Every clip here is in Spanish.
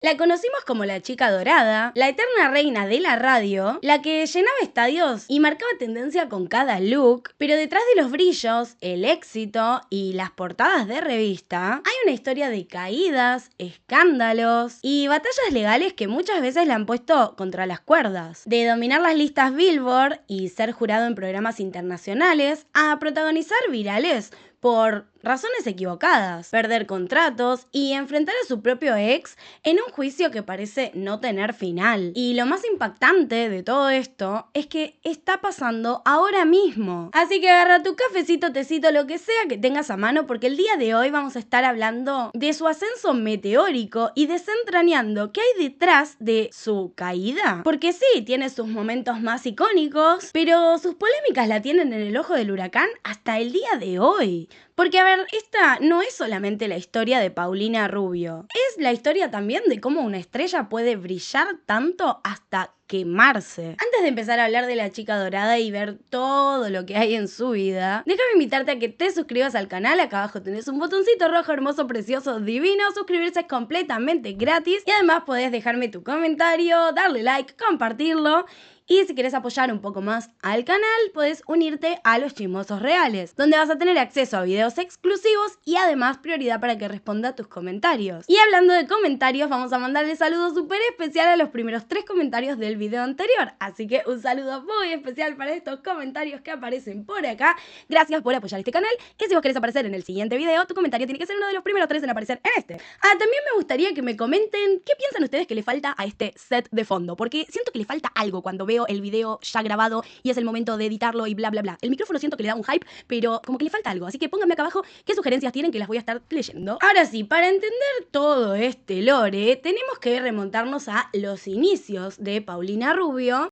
La conocimos como la chica dorada, la eterna reina de la radio, la que llenaba estadios y marcaba tendencia con cada look, pero detrás de los brillos, el éxito y las portadas de revista, hay una historia de caídas, escándalos y batallas legales que muchas veces la han puesto contra las cuerdas. De dominar las listas Billboard y ser jurado en programas internacionales, a protagonizar virales por razones equivocadas, perder contratos y enfrentar a su propio ex en un juicio que parece no tener final. Y lo más impactante de todo esto es que está pasando ahora mismo. Así que agarra tu cafecito, tecito, lo que sea que tengas a mano, porque el día de hoy vamos a estar hablando de su ascenso meteórico y desentrañando qué hay detrás de su caída. Porque sí, tiene sus momentos más icónicos, pero sus polémicas la tienen en el ojo del huracán hasta el día de hoy. Porque, a ver, esta no es solamente la historia de Paulina Rubio, es la historia también de cómo una estrella puede brillar tanto hasta quemarse. Antes de empezar a hablar de la chica dorada y ver todo lo que hay en su vida, déjame invitarte a que te suscribas al canal. Acá abajo tenés un botoncito rojo, hermoso, precioso, divino. Suscribirse es completamente gratis y además podés dejarme tu comentario, darle like, compartirlo. Y si quieres apoyar un poco más al canal, puedes unirte a los Chismosos Reales, donde vas a tener acceso a videos exclusivos y además prioridad para que responda a tus comentarios. Y hablando de comentarios, vamos a mandarle saludos súper especial a los primeros 3 comentarios del video anterior. Así que un saludo muy especial para estos comentarios que aparecen por acá. Gracias por apoyar este canal. Y si vos querés aparecer en el siguiente video, tu comentario tiene que ser uno de los primeros 3 en aparecer en este. También me gustaría que me comenten qué piensan ustedes que le falta a este set de fondo, porque siento que le falta algo cuando veo el video ya grabado y es el momento de editarlo y bla bla bla. El micrófono siento que le da un hype, pero como que le falta algo, así que pónganme acá abajo qué sugerencias tienen, que las voy a estar leyendo. Ahora sí, para entender todo este lore, tenemos que remontarnos a los inicios de Paulina Rubio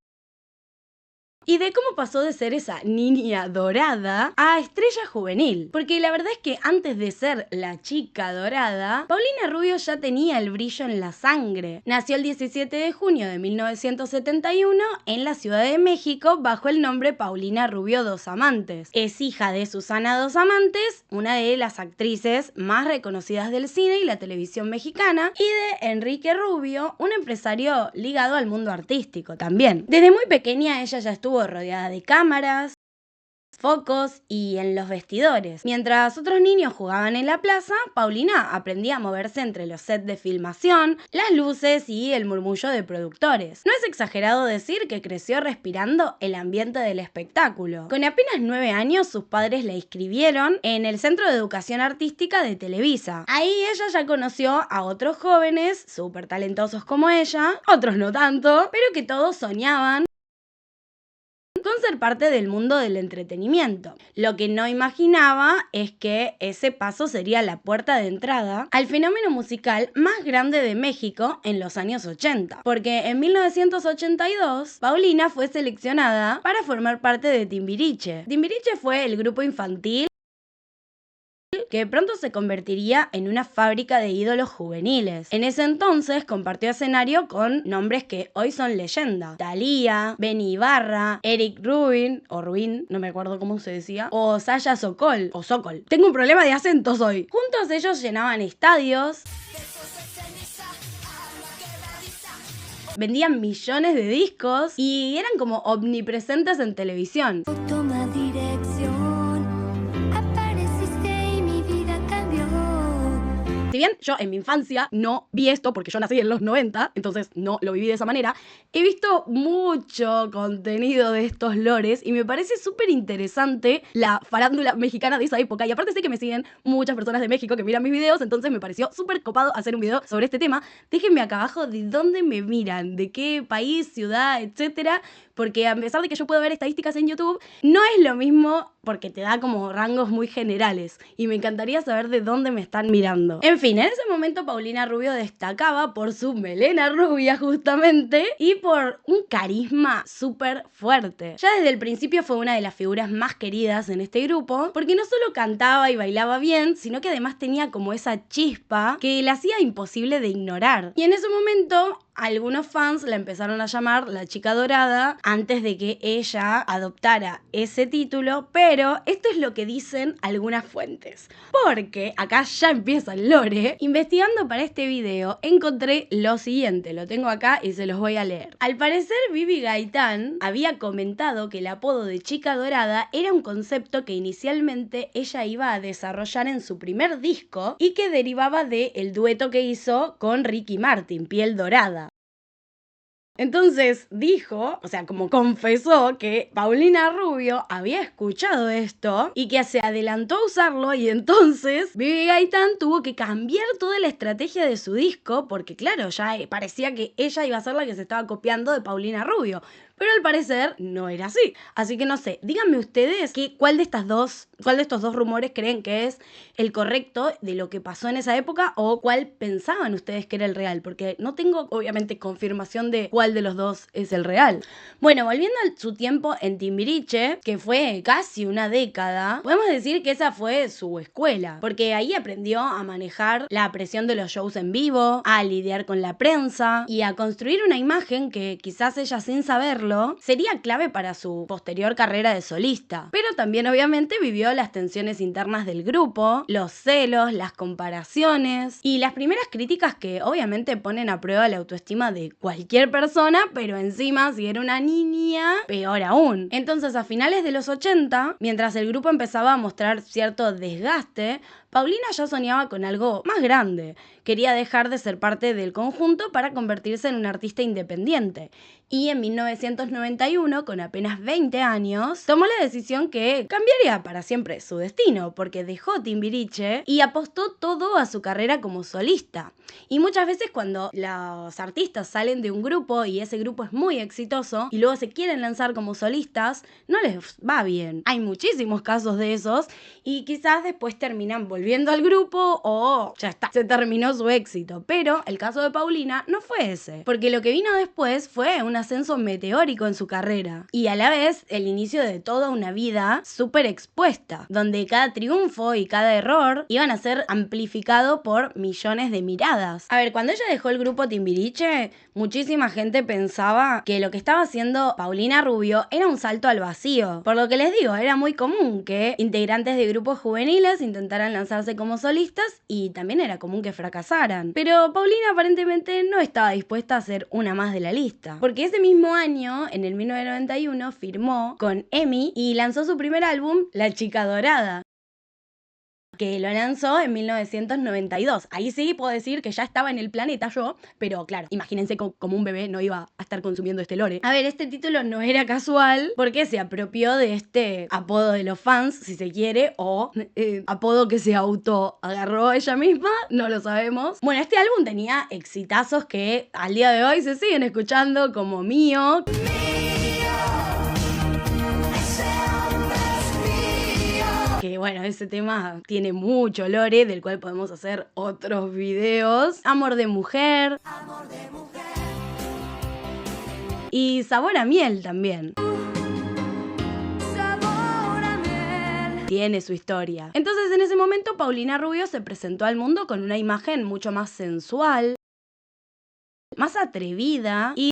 y de cómo pasó de ser esa niña dorada a estrella juvenil. Porque la verdad es que antes de ser la chica dorada, Paulina Rubio ya tenía el brillo en la sangre. Nació el 17 de junio de 1971 en la Ciudad de México bajo el nombre Paulina Rubio Dos Amantes. Es hija de Susana Dos Amantes, una de las actrices más reconocidas del cine y la televisión mexicana, y de Enrique Rubio, un empresario ligado al mundo artístico también. Desde muy pequeña ella ya estuvo rodeada de cámaras, focos y en los vestidores. Mientras otros niños jugaban en la plaza, Paulina aprendía a moverse entre los sets de filmación, las luces y el murmullo de productores. No es exagerado decir que creció respirando el ambiente del espectáculo. Con apenas 9 años, sus padres la inscribieron en el Centro de Educación Artística de Televisa. Ahí ella ya conoció a otros jóvenes súper talentosos como ella, otros no tanto, pero que todos soñaban con ser parte del mundo del entretenimiento. Lo que no imaginaba es que ese paso sería la puerta de entrada al fenómeno musical más grande de México en los años 80, porque en 1982 Paulina fue seleccionada para formar parte de Timbiriche. Timbiriche fue el grupo infantil que pronto se convertiría en una fábrica de ídolos juveniles. En ese entonces compartió escenario con nombres que hoy son leyenda: Thalía, Benny Ibarra, Eric Rubin, o Rubin, no me acuerdo cómo se decía, o Saya Sokol, o Sokol. Tengo un problema de acentos hoy. Juntos ellos llenaban estadios, vendían millones de discos y eran como omnipresentes en televisión. Toma dirección, apareciste y mi vida cambió. Si bien yo en mi infancia no vi esto, porque yo nací en los 90, entonces no lo viví de esa manera, he visto mucho contenido de estos lores y me parece súper interesante la farándula mexicana de esa época. Y aparte sé que me siguen muchas personas de México que miran mis videos, entonces me pareció súper copado hacer un video sobre este tema. Déjenme acá abajo de dónde me miran, de qué país, ciudad, etcétera, porque a pesar de que yo puedo ver estadísticas en YouTube, no es lo mismo porque te da como rangos muy generales y me encantaría saber de dónde me están mirando. En fin, en ese momento Paulina Rubio destacaba por su melena rubia justamente y por un carisma súper fuerte. Ya desde el principio fue una de las figuras más queridas en este grupo porque no solo cantaba y bailaba bien, sino que además tenía como esa chispa que la hacía imposible de ignorar. Y en ese momento algunos fans la empezaron a llamar la chica dorada antes de que ella adoptara ese título, pero esto es lo que dicen algunas fuentes. Porque acá ya empieza el lore. Investigando para este video encontré lo siguiente, lo tengo acá y se los voy a leer. Al parecer Bibi Gaitán había comentado que el apodo de chica dorada era un concepto que inicialmente ella iba a desarrollar en su primer disco y que derivaba del dueto que hizo con Ricky Martin, Piel Dorada. Entonces dijo, o sea, como confesó que Paulina Rubio había escuchado esto y que se adelantó a usarlo, y entonces Bibi Gaitán tuvo que cambiar toda la estrategia de su disco porque claro, ya parecía que ella iba a ser la que se estaba copiando de Paulina Rubio. Pero al parecer no era así. Así que no sé, díganme ustedes cuál de estos dos rumores creen que es el correcto de lo que pasó en esa época o cuál pensaban ustedes que era el real. Porque no tengo obviamente confirmación de cuál de los dos es el real. Bueno, volviendo a su tiempo en Timbiriche, que fue casi una década, podemos decir que esa fue su escuela. Porque ahí aprendió a manejar la presión de los shows en vivo, a lidiar con la prensa y a construir una imagen que quizás ella sin saberlo sería clave para su posterior carrera de solista. Pero también obviamente vivió las tensiones internas del grupo, los celos, las comparaciones y las primeras críticas que obviamente ponen a prueba la autoestima de cualquier persona, pero encima si era una niña, peor aún. Entonces a finales de los 80, mientras el grupo empezaba a mostrar cierto desgaste, Paulina ya soñaba con algo más grande. Quería dejar de ser parte del conjunto para convertirse en una artista independiente. Y en 1991, con apenas 20 años, tomó la decisión que cambiaría para siempre su destino, porque dejó Timbiriche y apostó todo a su carrera como solista. Y muchas veces cuando los artistas salen de un grupo y ese grupo es muy exitoso y luego se quieren lanzar como solistas, no les va bien. Hay muchísimos casos de esos y quizás después terminan volviendo al grupo o ya está, se terminó su éxito. Pero el caso de Paulina no fue ese, porque lo que vino después fue un ascenso meteórico en su carrera y a la vez el inicio de toda una vida súper expuesta, donde cada triunfo y cada error iban a ser amplificado por millones de miradas. A ver, cuando ella dejó el grupo Timbiriche, muchísima gente pensaba que lo que estaba haciendo Paulina Rubio era un salto al vacío. Por lo que les digo, era muy común que integrantes de grupos juveniles intentaran lanzarse como solistas y también era común que fracasaran. Pero Paulina aparentemente no estaba dispuesta a ser una más de la lista, porque ese mismo año, en el 1991, firmó con EMI y lanzó su primer álbum, La Chica Dorada, que lo lanzó en 1992. Ahí sí puedo decir que ya estaba en el planeta yo, pero claro, imagínense como un bebé no iba a estar consumiendo este lore. A ver, este título no era casual porque se apropió de este apodo de los fans, si se quiere, o apodo que se auto agarró ella misma, no lo sabemos. Bueno, este álbum tenía exitazos que al día de hoy se siguen escuchando, como Mío. Que bueno, ese tema tiene mucho lore, del cual podemos hacer otros videos. Amor de mujer. Y Sabor a miel también. Tiene su historia. Entonces en ese momento Paulina Rubio se presentó al mundo con una imagen mucho más sensual, más atrevida y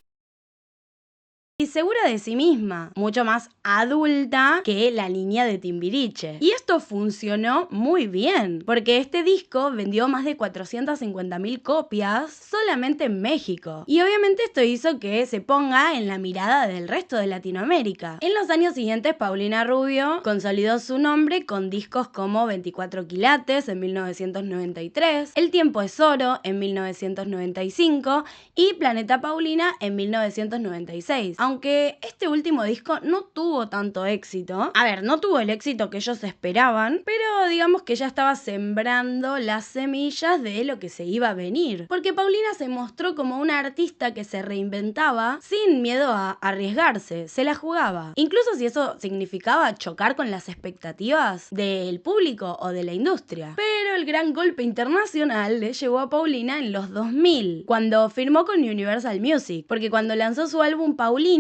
segura de sí misma, mucho más adulta que la niña de Timbiriche. Y esto funcionó muy bien, porque este disco vendió más de 450.000 copias solamente en México. Y obviamente esto hizo que se ponga en la mirada del resto de Latinoamérica. En los años siguientes, Paulina Rubio consolidó su nombre con discos como 24 quilates en 1993, El tiempo es oro en 1995 y Planeta Paulina en 1996. Aunque este último disco no tuvo tanto éxito. A ver, no tuvo el éxito que ellos esperaban, pero digamos que ya estaba sembrando las semillas de lo que se iba a venir. Porque Paulina se mostró como una artista que se reinventaba sin miedo a arriesgarse, se la jugaba. Incluso si eso significaba chocar con las expectativas del público o de la industria. Pero el gran golpe internacional le llegó a Paulina en los 2000, cuando firmó con Universal Music. Porque cuando lanzó su álbum Paulina,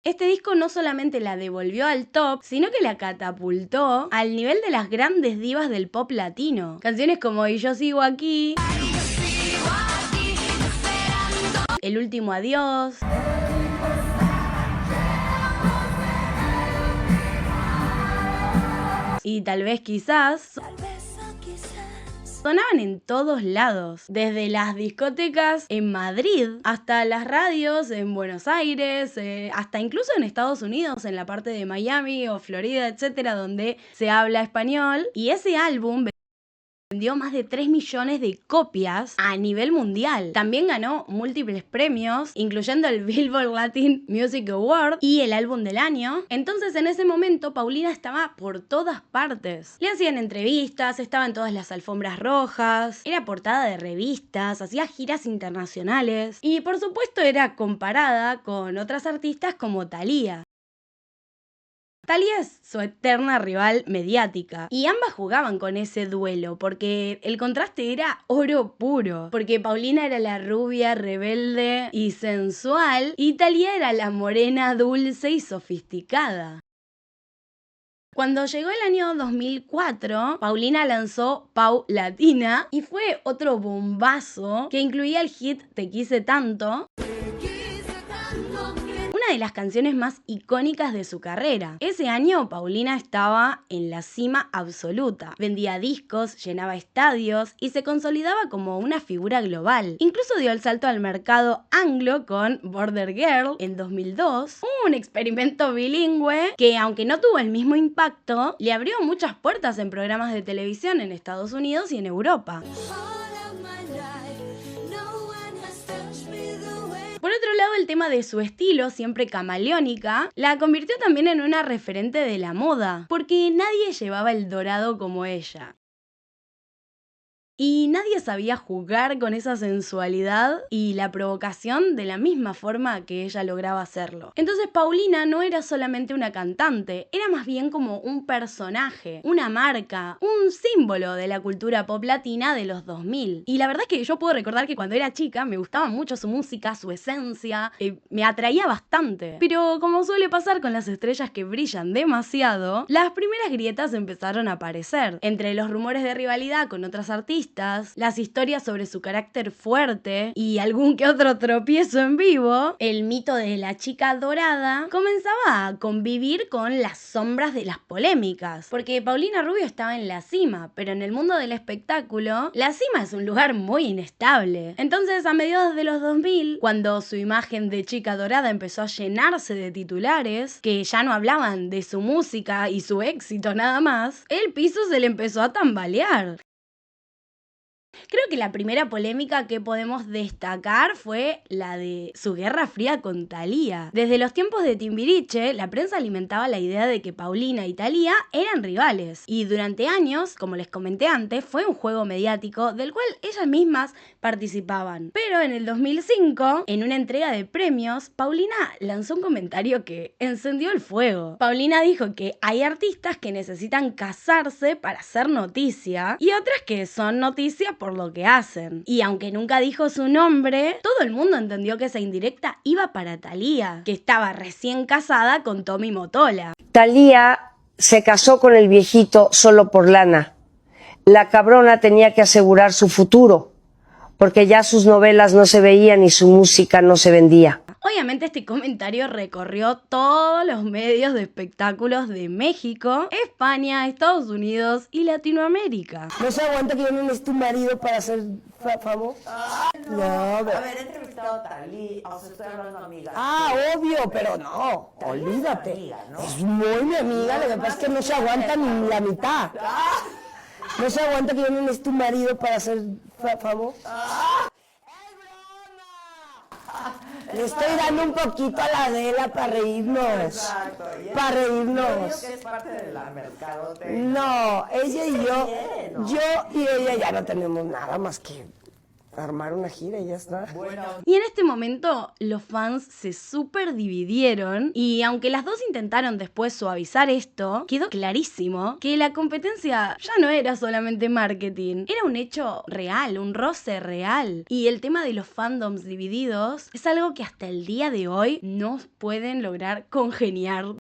este disco no solamente la devolvió al top, sino que la catapultó al nivel de las grandes divas del pop latino. Canciones como Y yo sigo aquí, El último adiós. Y tal vez quizás sonaban en todos lados, desde las discotecas en Madrid hasta las radios en Buenos Aires, hasta incluso en Estados Unidos, en la parte de Miami o Florida, etcétera, donde se habla español. Y ese álbum vendió más de 3 millones de copias a nivel mundial. También ganó múltiples premios, incluyendo el Billboard Latin Music Award y el álbum del año. Entonces, en ese momento, Paulina estaba por todas partes. Le hacían entrevistas, estaba en todas las alfombras rojas, era portada de revistas, hacía giras internacionales y, por supuesto, era comparada con otras artistas como Thalía. Thalía es su eterna rival mediática y ambas jugaban con ese duelo porque el contraste era oro puro, porque Paulina era la rubia, rebelde y sensual y Thalía era la morena, dulce y sofisticada. Cuando llegó el año 2004, Paulina lanzó Pau Latina y fue otro bombazo que incluía el hit Te quise tanto, una de las canciones más icónicas de su carrera. Ese año Paulina estaba en la cima absoluta. Vendía discos, llenaba estadios y se consolidaba como una figura global. Incluso dio el salto al mercado anglo con Border Girl en 2002, un experimento bilingüe que, aunque no tuvo el mismo impacto, le abrió muchas puertas en programas de televisión en Estados Unidos y en Europa. Por otro lado, el tema de su estilo, siempre camaleónica, la convirtió también en una referente de la moda, porque nadie llevaba el dorado como ella. Y nadie sabía jugar con esa sensualidad y la provocación de la misma forma que ella lograba hacerlo. Entonces Paulina no era solamente una cantante, era más bien como un personaje, una marca, un símbolo de la cultura pop latina de los 2000. Y la verdad es que yo puedo recordar que cuando era chica me gustaba mucho su música, su esencia, me atraía bastante. Pero como suele pasar con las estrellas que brillan demasiado, las primeras grietas empezaron a aparecer. Entre los rumores de rivalidad con otras artistas, las historias sobre su carácter fuerte y algún que otro tropiezo en vivo, el mito de la chica dorada comenzaba a convivir con las sombras de las polémicas, porque Paulina Rubio estaba en la cima, pero en el mundo del espectáculo, la cima es un lugar muy inestable. Entonces, a mediados de los 2000, cuando su imagen de chica dorada empezó a llenarse de titulares que ya no hablaban de su música y su éxito nada más, el piso se le empezó a tambalear. Creo que la primera polémica que podemos destacar fue la de su guerra fría con Thalía. Desde los tiempos de Timbiriche, la prensa alimentaba la idea de que Paulina y Thalía eran rivales. Y durante años, como les comenté antes, fue un juego mediático del cual ellas mismas participaban. Pero en el 2005, en una entrega de premios, Paulina lanzó un comentario que encendió el fuego. Paulina dijo que hay artistas que necesitan casarse para hacer noticia y otras que son noticias por lo que hacen. Y aunque nunca dijo su nombre, todo el mundo entendió que esa indirecta iba para Thalía, que estaba recién casada con Tommy Mottola. Thalía se casó con el viejito solo por lana. La cabrona tenía que asegurar su futuro, porque ya sus novelas no se veían y su música no se vendía. Obviamente este comentario recorrió todos los medios de espectáculos de México, España, Estados Unidos y Latinoamérica. ¿No se aguanta que yo no necesite un marido para ser famoso? No, a ver, he entrevistado a Thalía, o sea, estoy hablando de amiga. Obvio, pero no, olvídate. Amiga, ¿no? Es muy mi amiga, lo que pasa es que no se aguanta ni la mitad. No se aguanta que yo no necesite un marido para ser famoso. Le estoy dando un poquito a la Adela para reírnos. Exacto. Para Yo reírnos. digo que es parte de la mercadotecnia. No, ella y yo, bien, ¿no? yo y ella ya no tenemos nada más que armar una gira y ya está. Bueno, Y en este momento los fans se súper dividieron y aunque las dos intentaron después suavizar esto, quedó clarísimo que la competencia ya no era solamente marketing, era un hecho real, un roce real. Y el tema de los fandoms divididos es algo que hasta el día de hoy no pueden lograr congeniar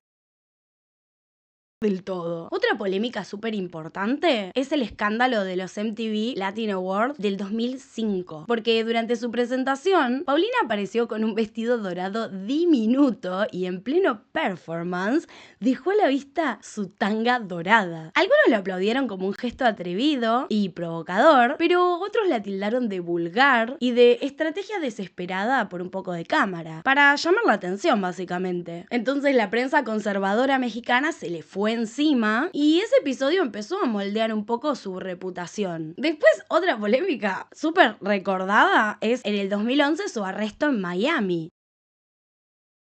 del todo. Otra polémica súper importante es el escándalo de los MTV Latin Awards del 2005, porque durante su presentación, Paulina apareció con un vestido dorado diminuto y en pleno performance dejó a la vista su tanga dorada. Algunos lo aplaudieron como un gesto atrevido y provocador, pero otros la tildaron de vulgar y de estrategia desesperada por un poco de cámara, para llamar la atención básicamente. Entonces la prensa conservadora mexicana se le fue encima y ese episodio empezó a moldear un poco su reputación. Después, otra polémica súper recordada es en el 2011 su arresto en Miami.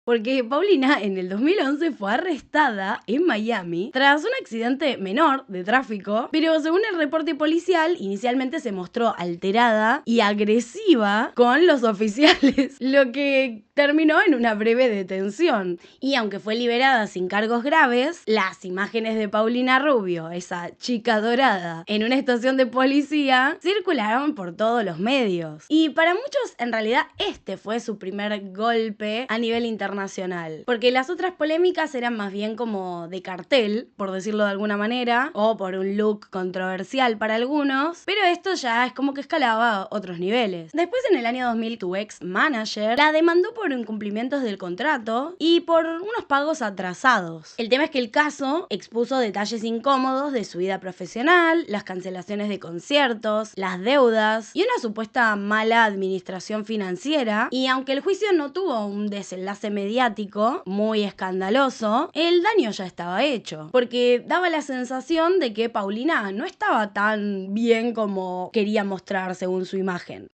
Porque Paulina en el 2011 fue arrestada en Miami tras un accidente menor de tráfico, pero según el reporte policial, inicialmente se mostró alterada y agresiva con los oficiales, lo que terminó en una breve detención. Y aunque fue liberada sin cargos graves, las imágenes de Paulina Rubio, esa chica dorada, en una estación de policía, circularon por todos los medios. Y para muchos, en realidad, este fue su primer golpe a nivel internacional, porque las otras polémicas eran más bien como de cartel, por decirlo de alguna manera, o por un look controversial para algunos, pero esto ya es como que escalaba a otros niveles. Después, en el año 2000, tu ex manager la demandó por incumplimientos del contrato y por unos pagos atrasados. El tema es que el caso expuso detalles incómodos de su vida profesional, las cancelaciones de conciertos, las deudas y una supuesta mala administración financiera, y aunque el juicio no tuvo un desenlace mediático muy escandaloso, el daño ya estaba hecho, porque daba la sensación de que Paulina no estaba tan bien como quería mostrar según su imagen.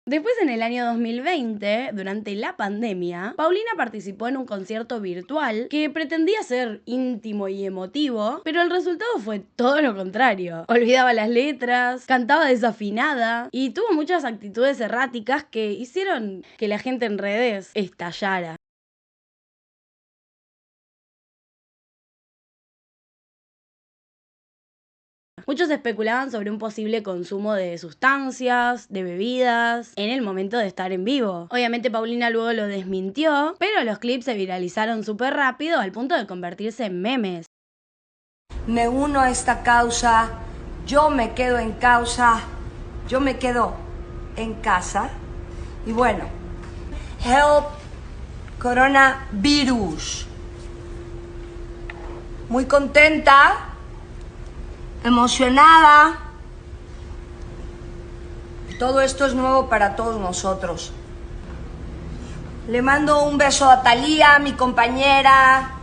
Después, en el año 2020, durante la pandemia, Paulina participó en un concierto virtual que pretendía ser íntimo y emotivo, pero el resultado fue todo lo contrario. Olvidaba las letras, cantaba desafinada y tuvo muchas actitudes erráticas que hicieron que la gente en redes estallara. Muchos especulaban sobre un posible consumo de sustancias, de bebidas, en el momento de estar en vivo. Obviamente Paulina luego lo desmintió, pero los clips se viralizaron súper rápido al punto de convertirse en memes. Me uno a esta causa, yo me quedo en causa, yo me quedo en casa. Y bueno, help coronavirus. Muy contenta, emocionada. Todo esto es nuevo para todos nosotros. Le mando un beso a Thalía, mi compañera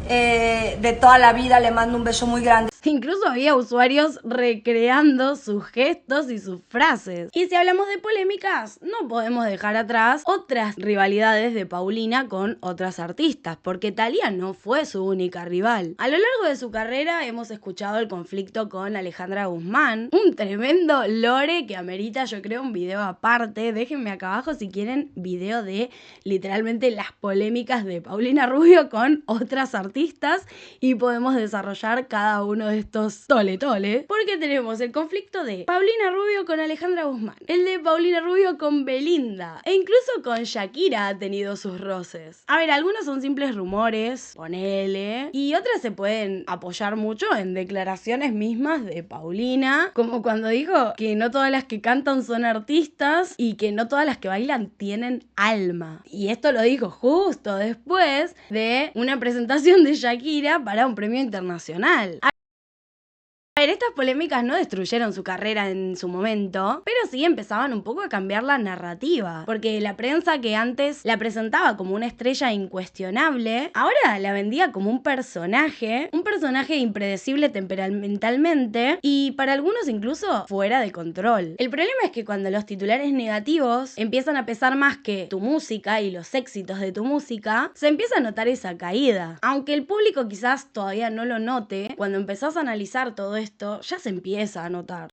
de toda la vida, le mando un beso muy grande. Incluso había usuarios recreando sus gestos y sus frases. Y si hablamos de polémicas, no podemos dejar atrás otras rivalidades de Paulina con otras artistas, porque Thalía no fue su única rival. A lo largo de su carrera hemos escuchado el conflicto con Alejandra Guzmán, un tremendo lore que amerita, yo creo, un video aparte. Déjenme acá abajo si quieren video de literalmente las polémicas de Paulina Rubio con otras artistas y podemos desarrollar cada uno de estos tole, porque tenemos el conflicto de Paulina Rubio con Alejandra Guzmán, el de Paulina Rubio con Belinda, e incluso con Shakira ha tenido sus roces. A ver, algunos son simples rumores, ponele, y otras se pueden apoyar mucho en declaraciones mismas de Paulina, como cuando dijo que no todas las que cantan son artistas y que no todas las que bailan tienen alma. Y esto lo dijo justo después de una presentación de Shakira para un premio internacional. A ver, estas polémicas no destruyeron su carrera en su momento, pero sí empezaban un poco a cambiar la narrativa, porque la prensa que antes la presentaba como una estrella incuestionable, ahora la vendía como un personaje impredecible temperamentalmente y para algunos incluso fuera de control. El problema es que cuando los titulares negativos empiezan a pesar más que tu música y los éxitos de tu música, se empieza a notar esa caída. Aunque el público quizás todavía no lo note, cuando empezás a analizar todo esto, ya se empieza a notar.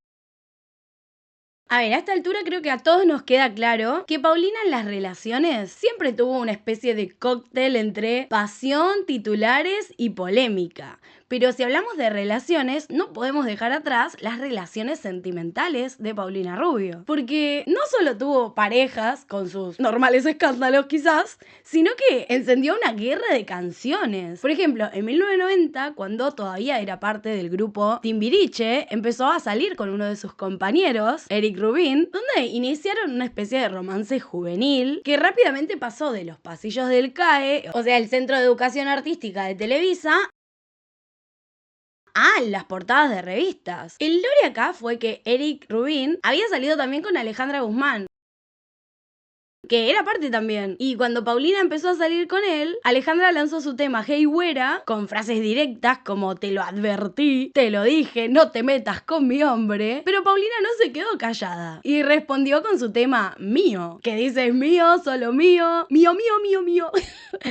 A ver, a esta altura creo que a todos nos queda claro que Paulina en las relaciones siempre tuvo una especie de cóctel entre pasión, titulares y polémica. Pero si hablamos de relaciones, no podemos dejar atrás las relaciones sentimentales de Paulina Rubio. Porque no solo tuvo parejas con sus normales escándalos quizás, sino que encendió una guerra de canciones. Por ejemplo, en 1990, cuando todavía era parte del grupo Timbiriche, empezó a salir con uno de sus compañeros, Eric Rubin, donde iniciaron una especie de romance juvenil que rápidamente pasó de los pasillos del CAE, o sea, el Centro de Educación Artística de Televisa, a las portadas de revistas. El lore acá fue que Eric Rubin había salido también con Alejandra Guzmán, que era parte también. Y cuando Paulina empezó a salir con él, Alejandra lanzó su tema Hey Güera, con frases directas como te lo advertí, te lo dije, no te metas con mi hombre. Pero Paulina no se quedó callada y respondió con su tema Mío, que dice mío, solo mío, mío, mío, mío, mío.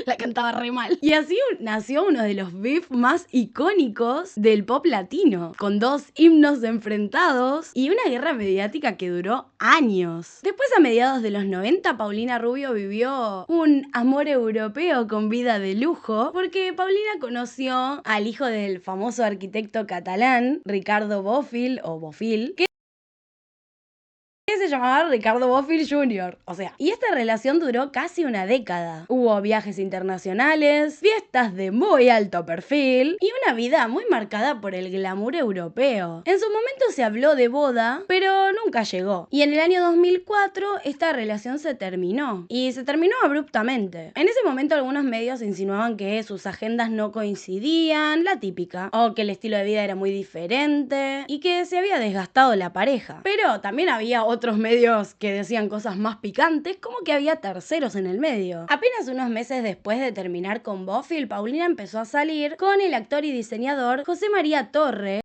La cantaba re mal. Y así nació uno de los beef más icónicos del pop latino, con dos himnos enfrentados y una guerra mediática que duró años. Después, a mediados de los 90, Paulina Rubio vivió un amor europeo con vida de lujo, porque Paulina conoció al hijo del famoso arquitecto catalán, Ricardo Bofill, o Bofill, que se llamaba Ricardo Bofill Jr. O sea, y esta relación duró casi una década. Hubo viajes internacionales, fiestas de muy alto perfil y una vida muy marcada por el glamour europeo. En su momento se habló de boda, pero nunca llegó. Y en el año 2004 esta relación se terminó. Y se terminó abruptamente. En ese momento algunos medios insinuaban que sus agendas no coincidían, la típica, o que el estilo de vida era muy diferente y que se había desgastado la pareja. Pero también había otros medios que decían cosas más picantes, como que había terceros en el medio. Apenas unos meses después de terminar con Bofill, Paulina empezó a salir con el actor y diseñador José María Torre,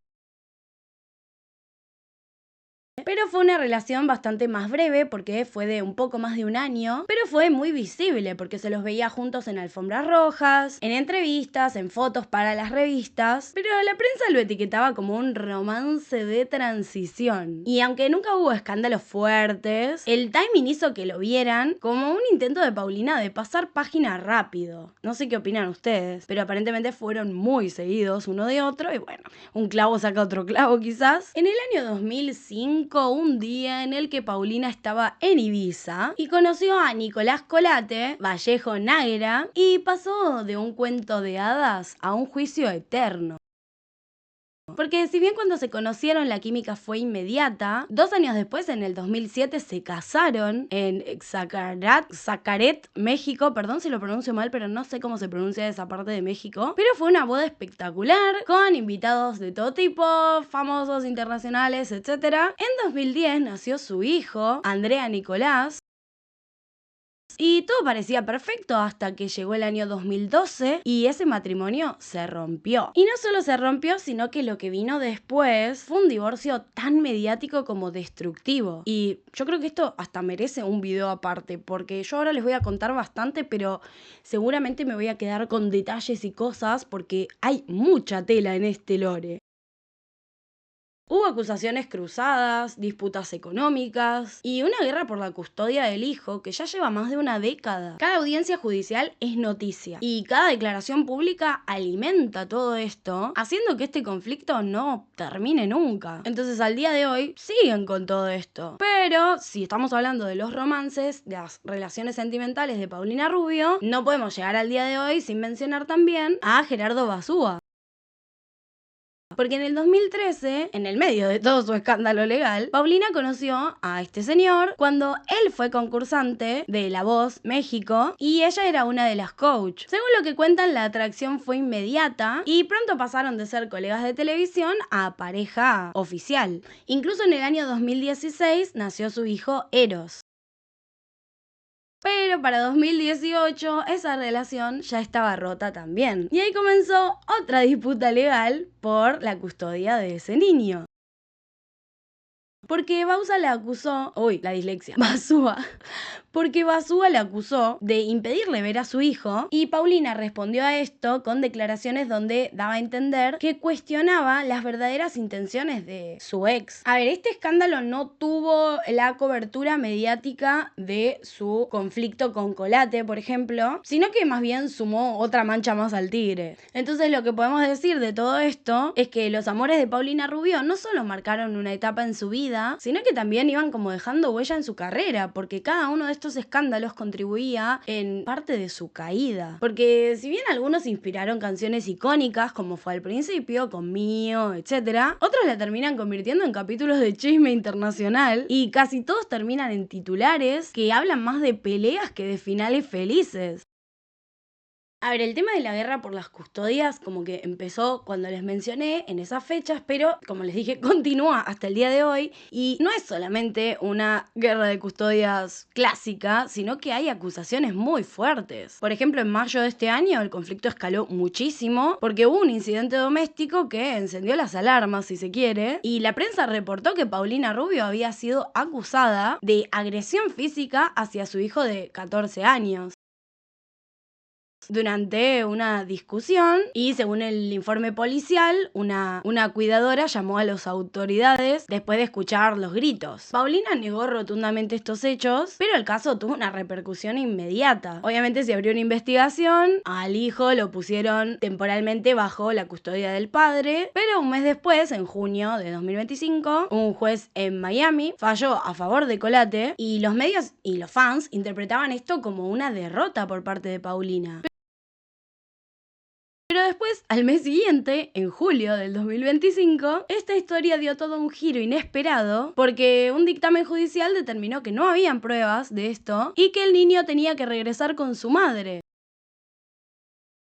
pero fue una relación bastante más breve porque fue de un poco más de un año, pero fue muy visible porque se los veía juntos en alfombras rojas, en entrevistas, en fotos para las revistas, pero la prensa lo etiquetaba como un romance de transición. Y aunque nunca hubo escándalos fuertes, el timing hizo que lo vieran como un intento de Paulina de pasar página rápido. No sé qué opinan ustedes, pero aparentemente fueron muy seguidos uno de otro y bueno, un clavo saca otro clavo quizás. En el año 2005, un día en el que Paulina estaba en Ibiza y conoció a Nicolás Colate, Vallejo Nájera, y pasó de un cuento de hadas a un juicio eterno. Porque si bien cuando se conocieron la química fue inmediata, 2 años después, en el 2007, se casaron en Xcaret, México. Perdón si lo pronuncio mal, pero no sé cómo se pronuncia esa parte de México. Pero fue una boda espectacular, con invitados de todo tipo, famosos, internacionales, etc. En 2010 nació su hijo, Andrea Nicolás. Y todo parecía perfecto hasta que llegó el año 2012 y ese matrimonio se rompió. Y no solo se rompió, sino que lo que vino después fue un divorcio tan mediático como destructivo. Y yo creo que esto hasta merece un video aparte, porque yo ahora les voy a contar bastante, pero seguramente me voy a quedar con detalles y cosas porque hay mucha tela en este lore. Hubo acusaciones cruzadas, disputas económicas y una guerra por la custodia del hijo que ya lleva más de una década. Cada audiencia judicial es noticia y cada declaración pública alimenta todo esto, haciendo que este conflicto no termine nunca. Entonces, al día de hoy siguen con todo esto. Pero si estamos hablando de los romances, de las relaciones sentimentales de Paulina Rubio, no podemos llegar al día de hoy sin mencionar también a Gerardo Bazúa. Porque en el 2013, en el medio de todo su escándalo legal, Paulina conoció a este señor cuando él fue concursante de La Voz México y ella era una de las coach. Según lo que cuentan, la atracción fue inmediata y pronto pasaron de ser colegas de televisión a pareja oficial. Incluso en el año 2016 nació su hijo Eros. Pero para 2018 esa relación ya estaba rota también. Y ahí comenzó otra disputa legal por la custodia de ese niño. Porque Bazúa la acusó, Bazúa, porque Basúa la acusó de impedirle ver a su hijo y Paulina respondió a esto con declaraciones donde daba a entender que cuestionaba las verdaderas intenciones de su ex. A ver, este escándalo no tuvo la cobertura mediática de su conflicto con Colate, por ejemplo, sino que más bien sumó otra mancha más al tigre. Entonces lo que podemos decir de todo esto es que los amores de Paulina Rubio no solo marcaron una etapa en su vida, sino que también iban como dejando huella en su carrera, porque cada uno de estos escándalos contribuía en parte de su caída. Porque si bien algunos inspiraron canciones icónicas, como fue al principio, con Mío, etc., otros la terminan convirtiendo en capítulos de chisme internacional y casi todos terminan en titulares que hablan más de peleas que de finales felices. A ver, el tema de la guerra por las custodias como que empezó cuando les mencioné en esas fechas, pero como les dije, continúa hasta el día de hoy y no es solamente una guerra de custodias clásica, sino que hay acusaciones muy fuertes. Por ejemplo, en mayo de este año el conflicto escaló muchísimo porque hubo un incidente doméstico que encendió las alarmas, si se quiere, y la prensa reportó que Paulina Rubio había sido acusada de agresión física hacia su hijo de 14 años. Durante una discusión y según el informe policial, una cuidadora llamó a las autoridades después de escuchar los gritos. Paulina negó rotundamente estos hechos, pero el caso tuvo una repercusión inmediata. Obviamente se abrió una investigación, al hijo lo pusieron temporalmente bajo la custodia del padre, pero un mes después, en junio de 2025, un juez en Miami falló a favor de Colate y los medios y los fans interpretaban esto como una derrota por parte de Paulina. Pero después, al mes siguiente, en julio del 2025, esta historia dio todo un giro inesperado porque un dictamen judicial determinó que no habían pruebas de esto y que el niño tenía que regresar con su madre.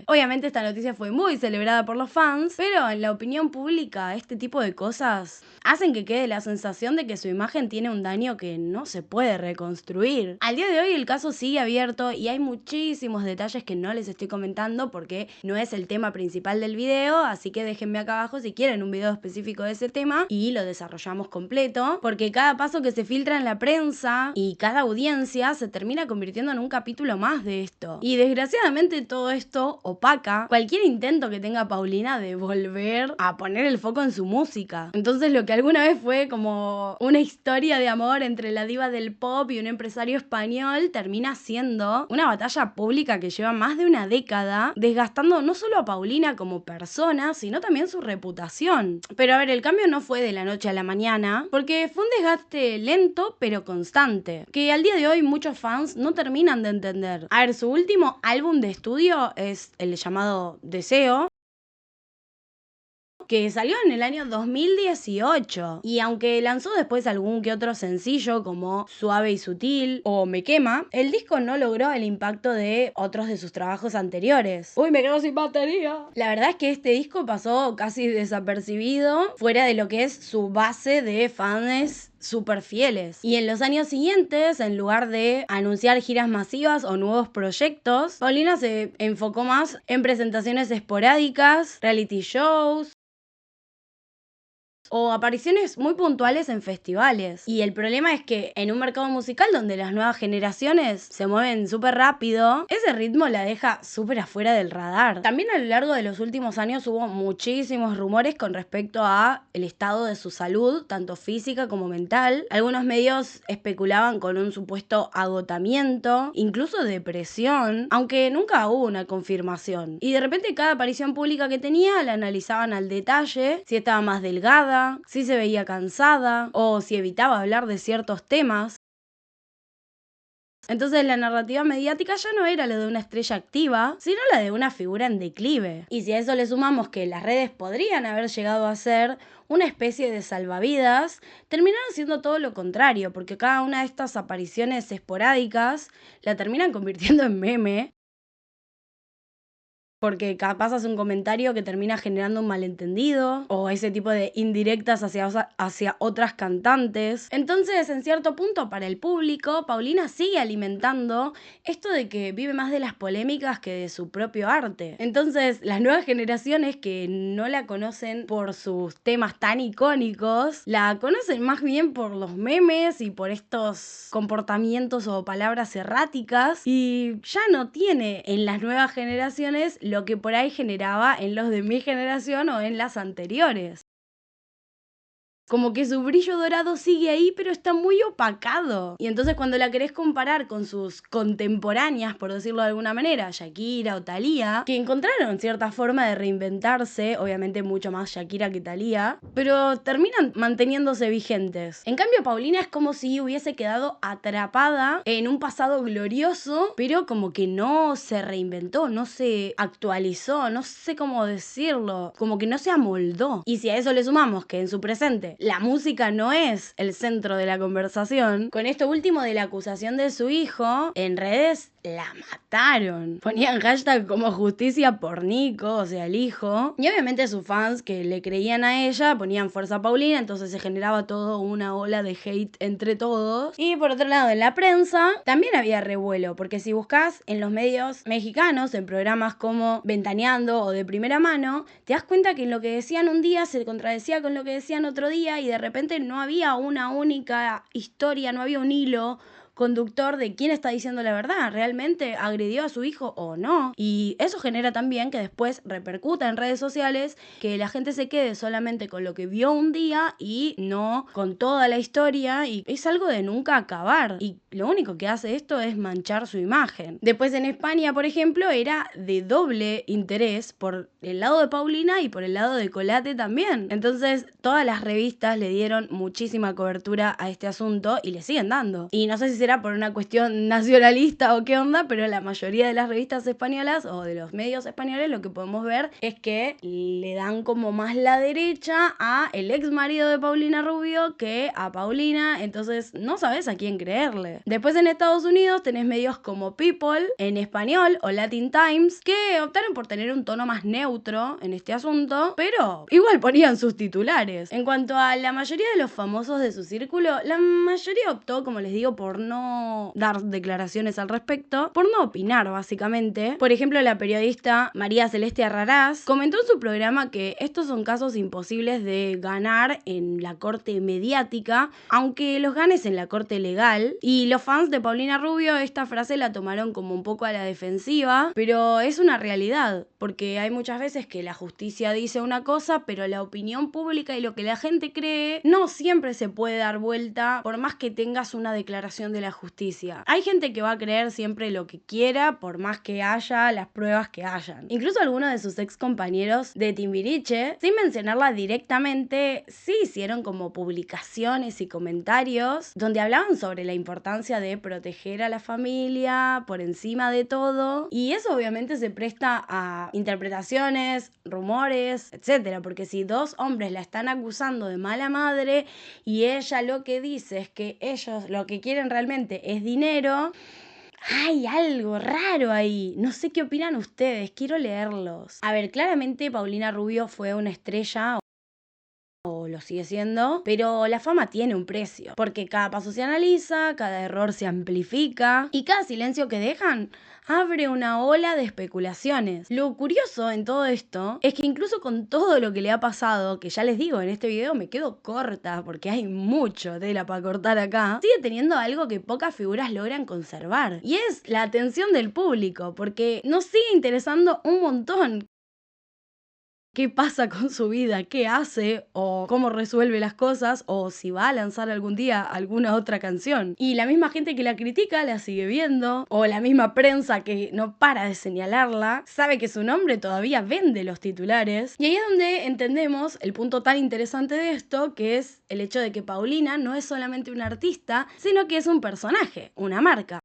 Obviamente esta noticia fue muy celebrada por los fans, pero en la opinión pública este tipo de cosas hacen que quede la sensación de que su imagen tiene un daño que no se puede reconstruir. Al día de hoy el caso sigue abierto y hay muchísimos detalles que no les estoy comentando porque no es el tema principal del video, así que déjenme acá abajo si quieren un video específico de ese tema y lo desarrollamos completo, porque cada paso que se filtra en la prensa y cada audiencia se termina convirtiendo en un capítulo más de esto. Y desgraciadamente todo esto opaca cualquier intento que tenga Paulina de volver a poner el foco en su música. Entonces lo que alguna vez fue como una historia de amor entre la diva del pop y un empresario español termina siendo una batalla pública que lleva más de una década, desgastando no solo a Paulina como persona, sino también su reputación. Pero a ver, el cambio no fue de la noche a la mañana, porque fue un desgaste lento pero constante, que al día de hoy muchos fans no terminan de entender. A ver, su último álbum de estudio es el llamado Deseo, que salió en el año 2018 y aunque lanzó después algún que otro sencillo como Suave y Sutil o Me Quema, el disco no logró el impacto de otros de sus trabajos anteriores. ¡Uy, me quedo sin batería! La verdad es que este disco pasó casi desapercibido fuera de lo que es su base de fans súper fieles. Y en los años siguientes, en lugar de anunciar giras masivas o nuevos proyectos, Paulina se enfocó más en presentaciones esporádicas, reality shows o apariciones muy puntuales en festivales. Y el problema es que en un mercado musical donde las nuevas generaciones se mueven súper rápido, ese ritmo la deja súper afuera del radar. También a lo largo de los últimos años hubo muchísimos rumores con respecto a el estado de su salud, tanto física como mental. Algunos medios especulaban con un supuesto agotamiento, incluso depresión, aunque nunca hubo una confirmación. Y de repente cada aparición pública que tenía la analizaban al detalle, si estaba más delgada, si se veía cansada o si evitaba hablar de ciertos temas. Entonces la narrativa mediática ya no era la de una estrella activa, sino la de una figura en declive. Y si a eso le sumamos que las redes podrían haber llegado a ser una especie de salvavidas, terminaron siendo todo lo contrario, porque cada una de estas apariciones esporádicas la terminan convirtiendo en meme. porque capaz hace un comentario que termina generando un malentendido, o ese tipo de indirectas hacia otras cantantes. Entonces, en cierto punto, para el público, Paulina sigue alimentando esto de que vive más de las polémicas que de su propio arte. Entonces, las nuevas generaciones que no la conocen por sus temas tan icónicos, la conocen más bien por los memes y por estos comportamientos o palabras erráticas, y ya no tiene en las nuevas generaciones lo que por ahí generaba en los de mi generación o en las anteriores. Como que su brillo dorado sigue ahí, pero está muy opacado. Y entonces cuando la querés comparar con sus contemporáneas, por decirlo de alguna manera, Shakira o Thalía, que encontraron cierta forma de reinventarse, obviamente mucho más Shakira que Thalía, pero terminan manteniéndose vigentes. En cambio, Paulina es como si hubiese quedado atrapada en un pasado glorioso, pero como que no se reinventó, no se actualizó, no sé cómo decirlo, como que no se amoldó. Y si a eso le sumamos que en su presente la música no es el centro de la conversación, con esto último de la acusación de su hijo, en redes la mataron. Ponían hashtag como justicia por Nico, o sea, el hijo. Y obviamente sus fans que le creían a ella ponían fuerza Paulina, entonces se generaba todo una ola de hate entre todos. Y por otro lado, en la prensa también había revuelo, porque si buscas en los medios mexicanos, en programas como Ventaneando o De Primera Mano, te das cuenta que en lo que decían un día se contradecía con lo que decían otro día, y de repente no había una única historia, no había un hilo conductor de quién está diciendo la verdad, realmente agredió a su hijo o no. Y eso genera también que después repercuta en redes sociales, que la gente se quede solamente con lo que vio un día y no con toda la historia, y es algo de nunca acabar, y lo único que hace esto es manchar su imagen. Después en España, por ejemplo, era de doble interés por el lado de Paulina y por el lado de Colate también. Entonces todas las revistas le dieron muchísima cobertura a este asunto y le siguen dando. Y no sé si será por una cuestión nacionalista o qué onda, pero la mayoría de las revistas españolas o de los medios españoles lo que podemos ver es que le dan como más la derecha a el ex marido de Paulina Rubio que a Paulina, entonces no sabes a quién creerle. Después en Estados Unidos tenés medios como People en español o Latin Times que optaron por tener un tono más neutro en este asunto, pero igual ponían sus titulares. En cuanto a la mayoría de los famosos de su círculo, la mayoría optó, como les digo, por no dar declaraciones al respecto, por no opinar básicamente. Por ejemplo, la periodista María Celeste Arrarás comentó en su programa que estos son casos imposibles de ganar en la corte mediática, aunque los ganes en la corte legal. Y los fans de Paulina Rubio esta frase la tomaron como un poco a la defensiva, pero es una realidad, porque hay muchas veces que la justicia dice una cosa, pero la opinión pública y lo que la gente cree no siempre se puede dar vuelta, por más que tengas una declaración de la justicia. Hay gente que va a creer siempre lo que quiera, por más que haya las pruebas que hayan. Incluso algunos de sus ex compañeros de Timbiriche, sin mencionarla directamente, sí hicieron como publicaciones y comentarios donde hablaban sobre la importancia de proteger a la familia por encima de todo, y eso obviamente se presta a interpretaciones, rumores, etcétera, porque si dos hombres la están acusando de mala madre y ella lo que dice es que ellos lo que quieren realmente es dinero, hay algo raro ahí. No sé qué opinan ustedes, quiero leerlos. A ver, claramente Paulina Rubio fue una estrella, o lo sigue siendo, pero la fama tiene un precio, porque cada paso se analiza, cada error se amplifica y cada silencio que dejan abre una ola de especulaciones. Lo curioso en todo esto es que incluso con todo lo que le ha pasado, que ya les digo, en este video me quedo corta porque hay mucho tela para cortar acá, sigue teniendo algo que pocas figuras logran conservar, y es la atención del público, porque nos sigue interesando un montón qué pasa con su vida, qué hace o cómo resuelve las cosas, o si va a lanzar algún día alguna otra canción. Y la misma gente que la critica la sigue viendo, o la misma prensa que no para de señalarla, sabe que su nombre todavía vende los titulares. Y ahí es donde entendemos el punto tan interesante de esto, que es el hecho de que Paulina no es solamente una artista, sino que es un personaje, una marca.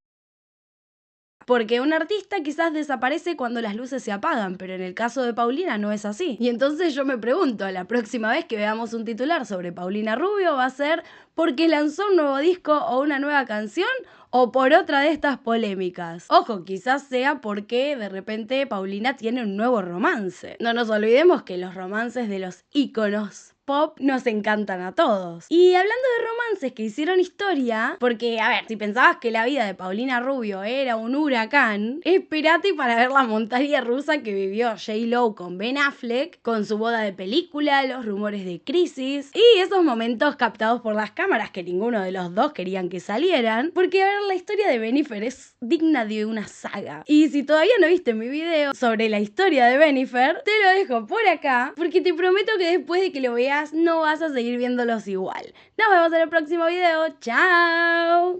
Porque un artista quizás desaparece cuando las luces se apagan, pero en el caso de Paulina no es así. Y entonces yo me pregunto, la próxima vez que veamos un titular sobre Paulina Rubio va a ser porque lanzó un nuevo disco o una nueva canción o por otra de estas polémicas. Ojo, quizás sea porque de repente Paulina tiene un nuevo romance. No nos olvidemos que los romances de los íconos pop nos encantan a todos. Y hablando de romances que hicieron historia, porque, a ver, si pensabas que la vida de Paulina Rubio era un huracán, espérate para ver la montaña rusa que vivió J.Lo con Ben Affleck, con su boda de película, los rumores de crisis y esos momentos captados por las cámaras que ninguno de los dos querían que salieran, porque, a ver, la historia de Bennifer es digna de una saga. Y si todavía no viste mi video sobre la historia de Bennifer, te lo dejo por acá, porque te prometo que después de que lo veas no vas a seguir viéndolos igual. Nos vemos en el próximo video. ¡Chao!